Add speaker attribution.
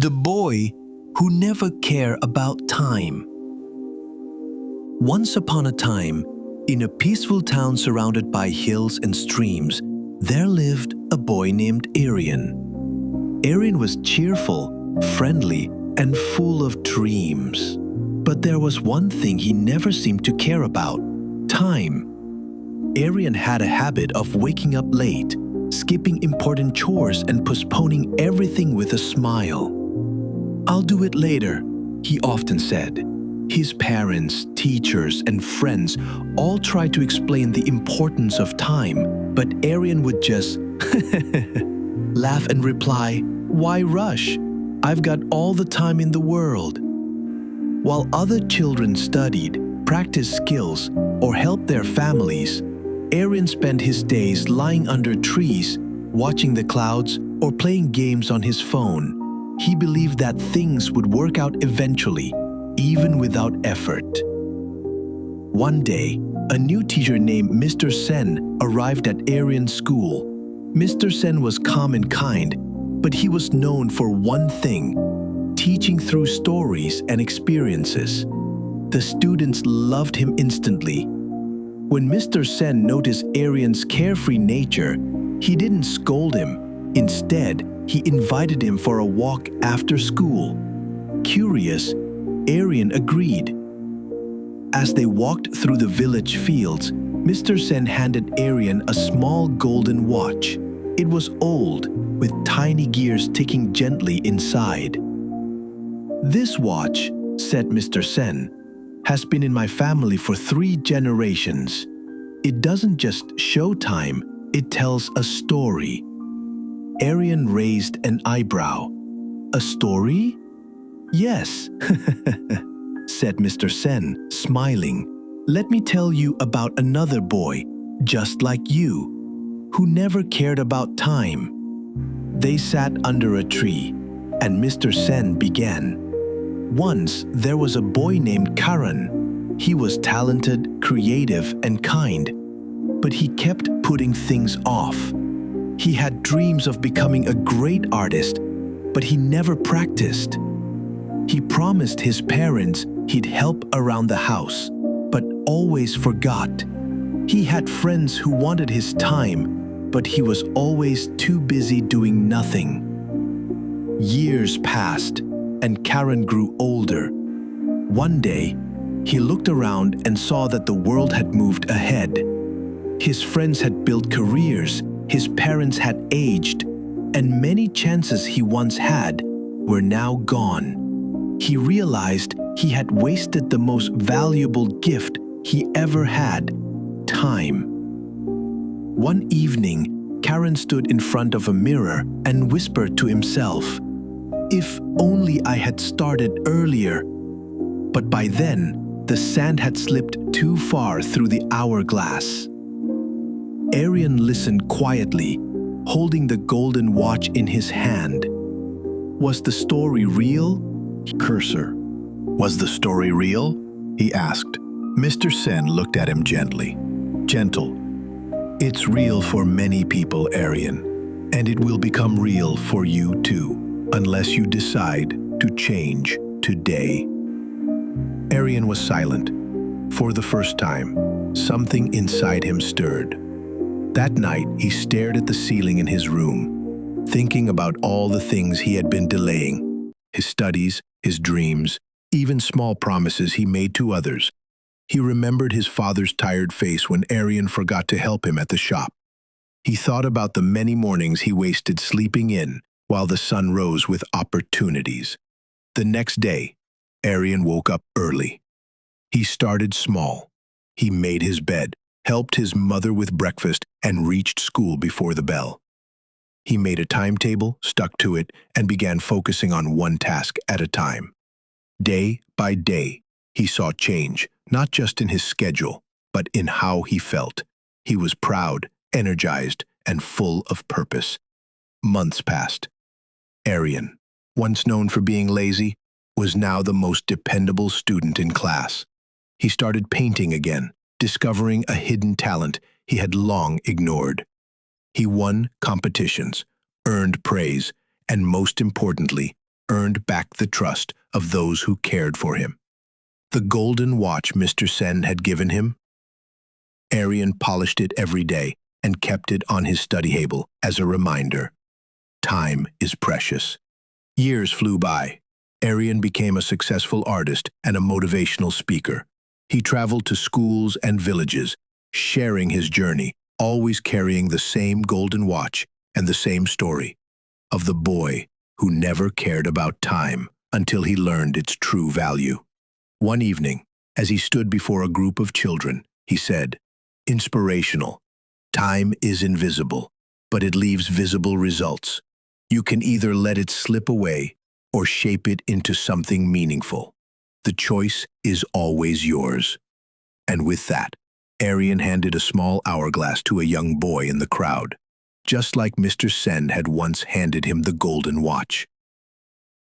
Speaker 1: The boy who never cared about time. Once upon a time, in a peaceful town surrounded by hills and streams, there lived a boy named Aryan. Aryan was cheerful, friendly, and full of dreams. But there was one thing he never seemed to care about: time. Aryan had a habit of waking up late, skipping important chores, and postponing everything with a smile. "I'll do it later," he often said. His parents, teachers, and friends all tried to explain the importance of time, but Aryan would just laugh and reply, "Why rush? I've got all the time in the world." While other children studied, practiced skills, or helped their families, Aryan spent his days lying under trees, watching the clouds, or playing games on his phone. He believed that things would work out eventually, even without effort. One day, a new teacher named Mr. Sen arrived at Aryan's school. Mr. Sen was calm and kind, but he was known for one thing: teaching through stories and experiences. The students loved him instantly. When Mr. Sen noticed Aryan's carefree nature, he didn't scold him. Instead, he invited him for a walk after school. Curious, Aryan agreed. As they walked through the village fields, Mr. Sen handed Aryan a small golden watch. It was old, with tiny gears ticking gently inside. "This watch," said Mr. Sen, "has been in my family for 3 generations. It doesn't just show time, it tells a story." Aryan raised an eyebrow. "A story?" "Yes," said Mr. Sen, smiling. "Let me tell you about another boy, just like you, who never cared about time." They sat under a tree, and Mr. Sen began. Once, there was a boy named Karan. He was talented, creative, and kind, but he kept putting things off. He had dreams of becoming a great artist, but he never practiced. He promised his parents he'd help around the house, but always forgot. He had friends who wanted his time, but he was always too busy doing nothing. Years passed, and Karen grew older. One day, he looked around and saw that the world had moved ahead. His friends had built careers, his parents had aged, and many chances he once had were now gone. He realized he had wasted the most valuable gift he ever had: time. One evening, Karen stood in front of a mirror and whispered to himself, "If only I had started earlier." But by then, the sand had slipped too far through the hourglass. Aryan listened quietly, holding the golden watch in his hand. Was the story real?
Speaker 2: "Cursor, was the story real?" he asked. Mr. Sen looked at him gently. "Gentle. It's real for many people, Aryan, and it will become real for you too, unless you decide to change today." Aryan was silent. For the first time, something inside him stirred. That night, he stared at the ceiling in his room, thinking about all the things he had been delaying: his studies, his dreams, even small promises he made to others. He remembered his father's tired face when Aryan forgot to help him at the shop. He thought about the many mornings he wasted sleeping in while the sun rose with opportunities. The next day, Aryan woke up early. He started small. He made his bed, helped his mother with breakfast, and reached school before the bell. He made a timetable, stuck to it, and began focusing on one task at a time. Day by day, he saw change, not just in his schedule, but in how he felt. He was proud, energized, and full of purpose. Months passed. Aryan, once known for being lazy, was now the most dependable student in class. He started painting again, discovering a hidden talent he had long ignored. He won competitions, earned praise, and most importantly, earned back the trust of those who cared for him. The golden watch Mr. Sen had given him, Aryan polished it every day and kept it on his study table as a reminder. Time is precious. Years flew by. Aryan became a successful artist and a motivational speaker. He traveled to schools and villages, sharing his journey, always carrying the same golden watch and the same story of the boy who never cared about time until he learned its true value. One evening, as he stood before a group of children, he said, "Inspirational. Time is invisible, but it leaves visible results. You can either let it slip away or shape it into something meaningful. The choice is always yours." And with that, Aryan handed a small hourglass to a young boy in the crowd, just like Mr. Sen had once handed him the golden watch.